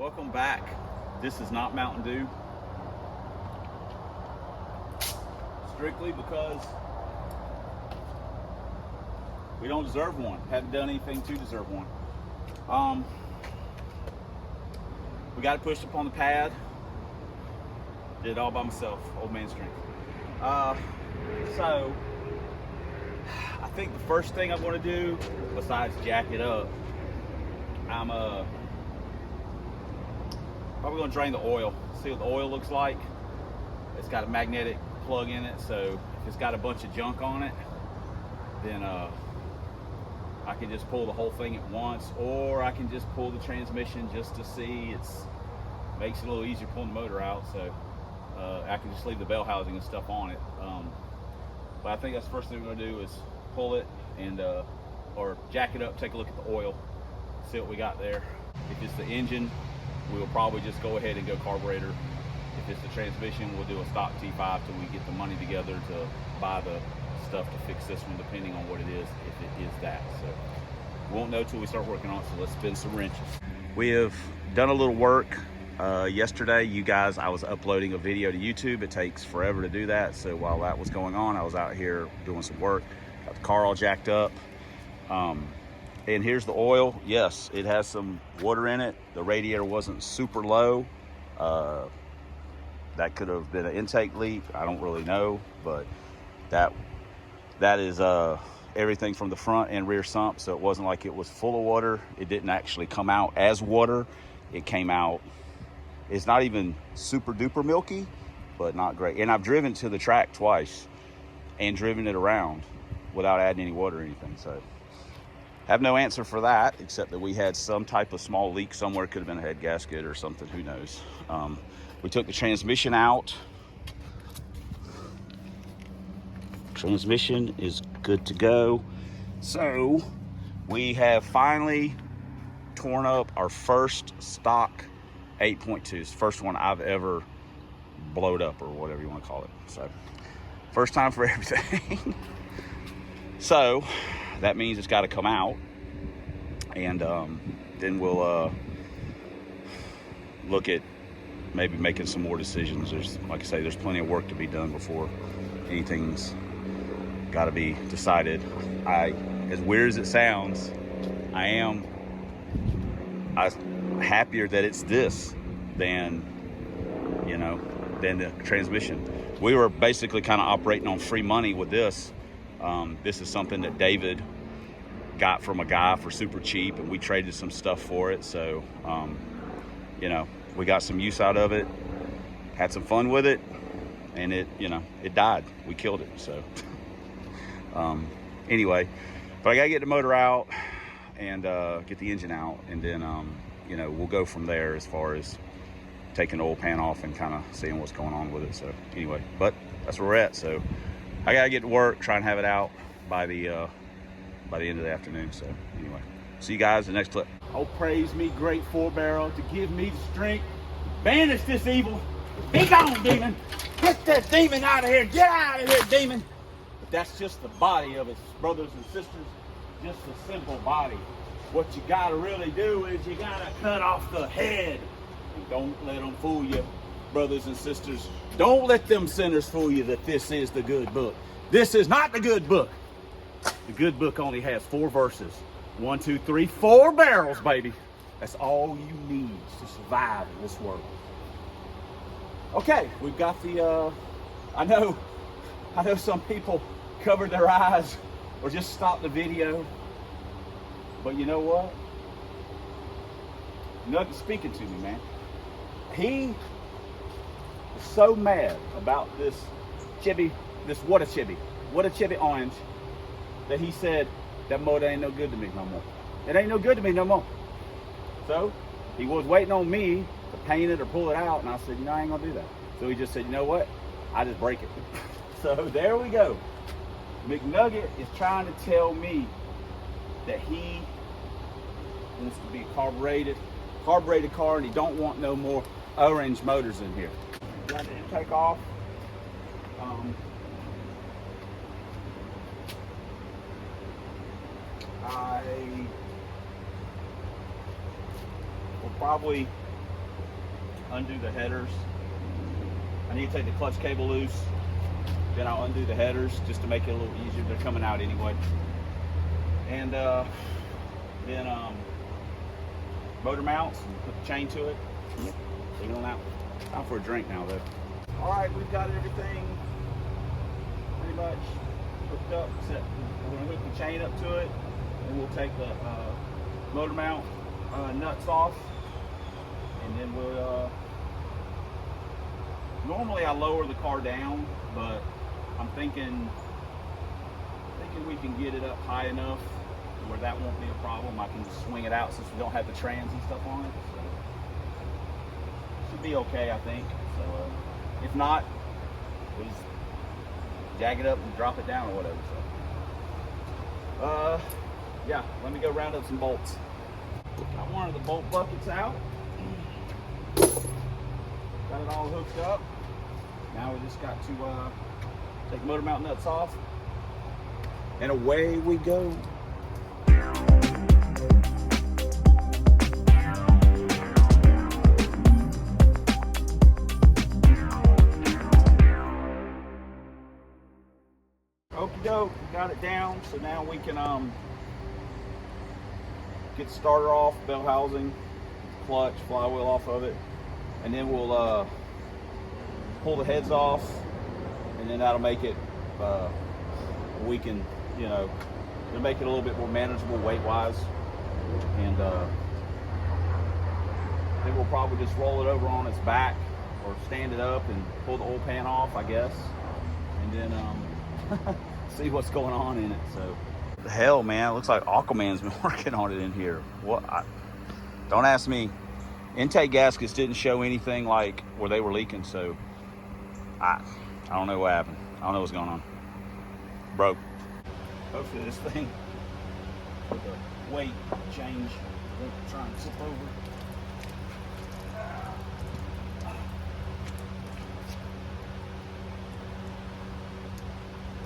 Welcome back. This is not Mountain Dew. Strictly because we don't deserve one. Haven't done anything to deserve one. We got it pushed up on the pad. Did it all by myself, old man strength. So I think the first thing I'm going to do, besides jack it up, I'm probably going to drain the oil. See what the oil looks like. It's got a magnetic plug in it, so if it's got a bunch of junk on it, then I can just pull the whole thing at once, or I can just pull the transmission just to see. Makes it a little easier pulling the motor out, so I can just leave the bell housing and stuff on it. But I think that's the first thing we're going to do is pull it and or jack it up, take a look at the oil, see what we got there. If it's the engine, we'll probably just go ahead and go carburetor. If it's the transmission, we'll do a stock T5 till we get the money together to buy the stuff to fix this one, depending on what it is, if it is that. So we won't know till we start working on it, so let's spin some wrenches. We have done a little work. Yesterday, you guys, I was uploading a video to YouTube. It takes forever to do that, so while that was going on, I was out here doing some work. Got the car all jacked up. And here's the oil. Yes, it has some water in it. The radiator wasn't super low. That could have been an intake leak. I don't really know, but that is everything from the front and rear sump. So it wasn't like it was full of water. It didn't actually come out as water. It came out, it's not even super duper milky, but not great. And I've driven to the track twice and driven it around without adding any water or anything. So have no answer for that, except that we had some type of small leak somewhere. Could have been a head gasket or something, who knows. We took the transmission out. Transmission is good to go. So we have finally torn up our first stock 8.2s. First one I've ever blowed up, or whatever you want to call it. So first time for everything. So that means it's got to come out, and then we'll look at maybe making some more decisions. There's, like I say, there's plenty of work to be done before anything's got to be decided. As weird as it sounds, I'm happier that it's this than the transmission. We were basically kind of operating on free money with this. This is something that David got from a guy for super cheap, and we traded some stuff for it. So, we got some use out of it, had some fun with it, and it died. We killed it. So, anyway, but I gotta get the motor out and get the engine out, and then, we'll go from there as far as taking the oil pan off and kind of seeing what's going on with it. So anyway, but that's where we're at. So I gotta get to work, try and have it out by the end of the afternoon. So anyway, see you guys in the next clip. Oh, praise me, great 4-barrel, to give me the strength, banish this evil. Be gone, demon. Get that demon out of here. Get out of here, demon. But that's just the body of it, brothers and sisters. Just a simple body. What you gotta really do is you gotta cut off the head. And don't let them fool you, brothers and sisters. Don't let them sinners fool you that this is the good book. This is not the good book. The good book only has 4 verses. 1, 2, 3, 4 barrels, baby. That's all you need to survive in this world. Okay, we've got the, I know some people covered their eyes or just stopped the video. But you know what? Nugget's speaking to me, man. He is so mad about this what a chibi orange, that he said that motor ain't no good to me no more. It ain't no good to me no more. So he was waiting on me to paint it or pull it out, and I said, I ain't gonna do that. So he just said, you know what? I just break it. So there we go. McNugget is trying to tell me that he wants to be a carbureted car, and he don't want no more orange motors in here. Got the intake off. I will probably undo the headers. I need to take the clutch cable loose, then I'll undo the headers just to make it a little easier. They're coming out anyway. And then motor mounts, and put the chain to it. Take it on out. Time for a drink now though. All right, we've got everything pretty much hooked up, except we're gonna hook the chain up to it, and we'll take the motor mount nuts off, and then we'll, normally I lower the car down, but I'm thinking we can get it up high enough where that won't be a problem. I can just swing it out since we don't have the trans and stuff on it. So should be okay, I think. So if not, we'll just jag it up and drop it down or whatever. So yeah, let me go round up some bolts. Got one of the bolt buckets out. Got it all hooked up. Now we just got to take the motor mount nuts off, and away we go. Okie doke, got it down. So now we can get the starter off, bell housing, clutch, flywheel off of it, and then we'll pull the heads off, and then that'll make it, we can, you know, it'll make it a little bit more manageable weight-wise, and then we'll probably just roll it over on its back or stand it up and pull the oil pan off, I guess, and then see what's going on in it. So, the hell, man, it looks like Aquaman's been working on it in here. What? Don't ask me. Intake gaskets didn't show anything like where they were leaking, so I don't know what happened. I don't know what's going on. Broke. Hopefully this thing with the weight change won't try and flip over.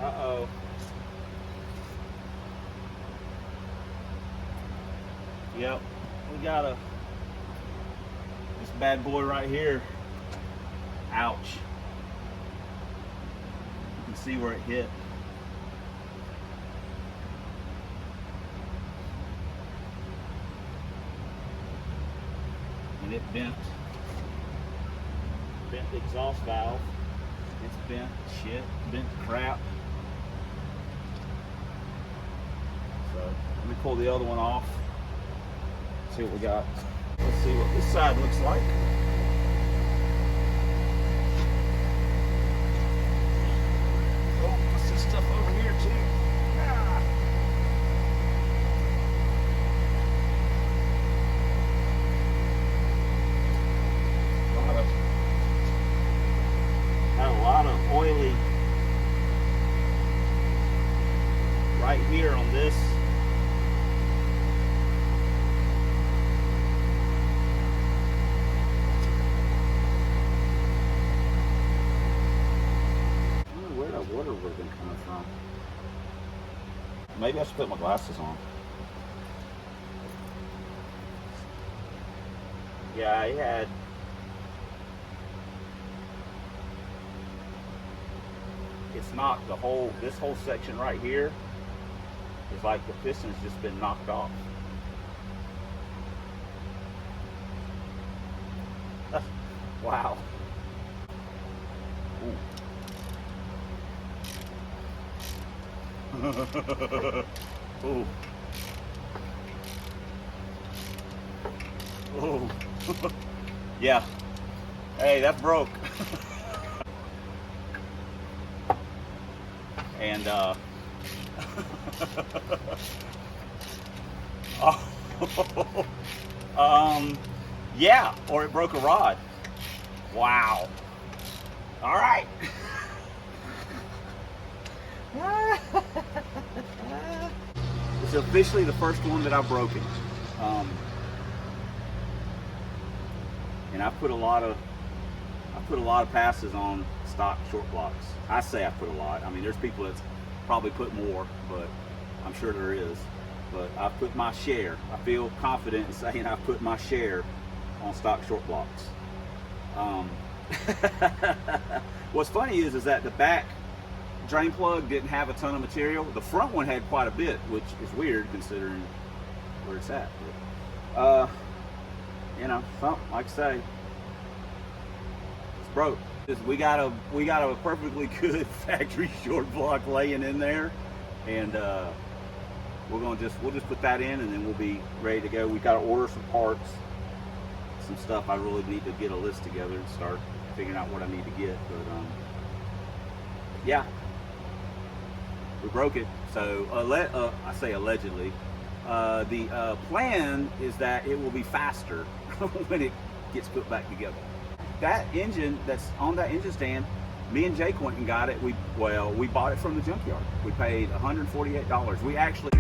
Uh-oh. Yep, we got this bad boy right here. Ouch. You can see where it hit. And it bent the exhaust valve. It's bent shit, bent to crap. So let me pull the other one off. See what we got. Let's see what this side looks like. Oh, what's this stuff over here too? Ah. Got a lot of oily right here on this. Maybe I should put my glasses on. Yeah, I had it's not the whole, this whole section right here is like the piston's just been knocked off. Wow. Ooh. Ooh. Ooh. Yeah. Hey, that broke. And yeah, or it broke a rod. Wow. All right. It's officially the first one that I've broken. And I put a lot of passes on stock short blocks. I say I put a lot. I mean, there's people that's probably put more, but I'm sure there is. But I put my share. I feel confident in saying I put my share on stock short blocks. What's funny is that the back drain plug didn't have a ton of material. The front one had quite a bit, which is weird considering where it's at. But, you know, something, like I say, it's broke. We got a perfectly good factory short block laying in there, and we'll just put that in, and then we'll be ready to go. We got to order some parts, some stuff. I really need to get a list together and start figuring out what I need to get. But yeah, we broke it. So I say allegedly. The plan is that it will be faster when it gets put back together. That engine that's on that engine stand, me and Jake went and got it. We bought it from the junkyard. We paid $148. We actually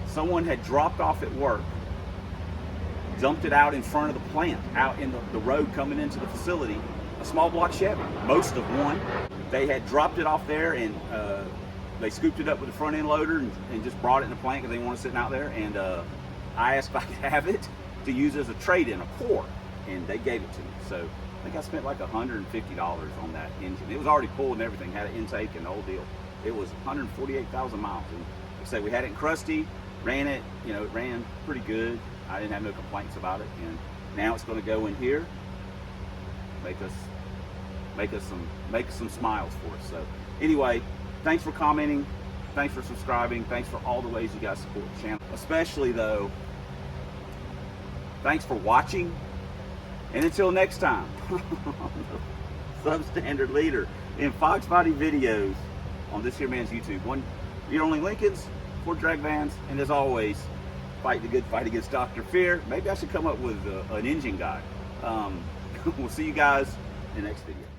someone had dropped off at work, dumped it out in front of the plant, out in the road coming into the facility, a small block Chevy, most of one. They had dropped it off there, and they scooped it up with a front end loader and just brought it in the plant because they wanted it sitting out there. And I asked if I could have it to use as a trade-in, a core, and they gave it to me. So I think I spent like $150 on that engine. It was already pulled and everything, had an intake and the whole deal. It was 148,000 miles. And like I say, we had it in crusty, ran it, you know, it ran pretty good. I didn't have no complaints about it. And now it's going to go in here, make some smiles for us. So anyway, thanks for commenting, thanks for subscribing, thanks for all the ways you guys support the channel. Especially though, thanks for watching. And until next time, substandard leader in Fox Body videos on this here man's YouTube. One, your only Lincolns, 4 drag vans, and as always, fight the good fight against Dr. Fear. Maybe I should come up with an engine guide. We'll see you guys in the next video.